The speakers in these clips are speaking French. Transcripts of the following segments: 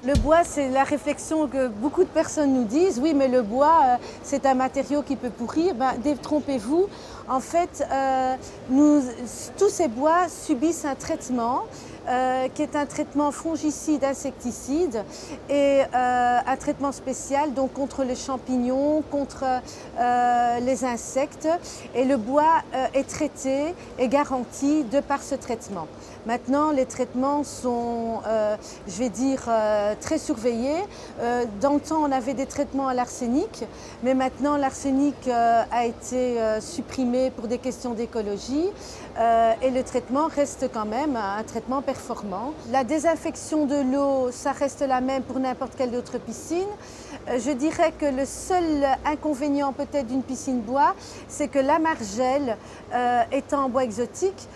Le bois, c'est la réflexion que beaucoup de personnes nous disent. Oui, mais le bois, c'est un matériau qui peut pourrir. Ben, détrompez-vous. En fait, tous ces bois subissent un traitement qui est un traitement fongicide, insecticide et un traitement spécial donc contre les champignons, contre les insectes. Et le bois est traité et garanti de par ce traitement. Maintenant, les traitements sont, je vais dire, très surveillés. Dans le temps, on avait des traitements à l'arsenic, mais maintenant, l'arsenic a été supprimé pour des questions d'écologie et le traitement reste quand même un traitement performant. La désinfection de l'eau, ça reste la même pour n'importe quelle autre piscine. Je dirais que le seul inconvénient peut-être d'une piscine bois, c'est que la margelle étant en bois exotique,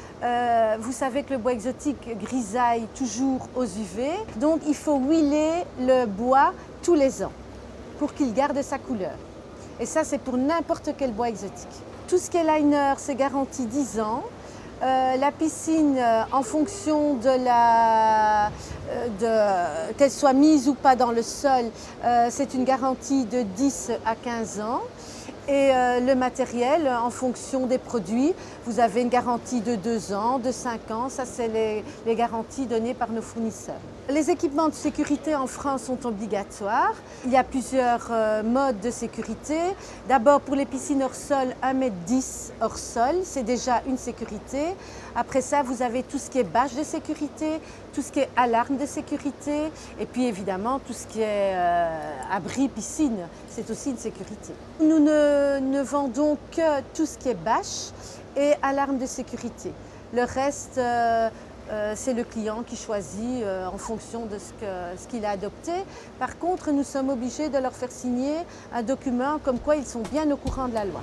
vous savez que le bois exotique grisaille toujours aux UV, donc il faut huiler le bois tous les ans pour qu'il garde sa couleur. Et ça, c'est pour n'importe quel bois exotique. Tout ce qui est liner, c'est garanti 10 ans. La piscine, en fonction qu'elle soit mise ou pas dans le sol, c'est une garantie de 10 à 15 ans. Et le matériel, en fonction des produits, vous avez une garantie de 2 ans, de 5 ans. Ça, c'est les garanties données par nos fournisseurs. Les équipements de sécurité en France sont obligatoires. Il y a plusieurs modes de sécurité. D'abord, pour les piscines hors sol, 1,10 m hors sol, c'est déjà une sécurité. Après ça, vous avez tout ce qui est bâche de sécurité, tout ce qui est alarme de sécurité, et puis évidemment tout ce qui est abri piscine, c'est aussi une sécurité. Nous ne vendons que tout ce qui est bâche et alarme de sécurité. Le reste, c'est le client qui choisit en fonction de ce qu'il a adopté. Par contre, nous sommes obligés de leur faire signer un document comme quoi ils sont bien au courant de la loi.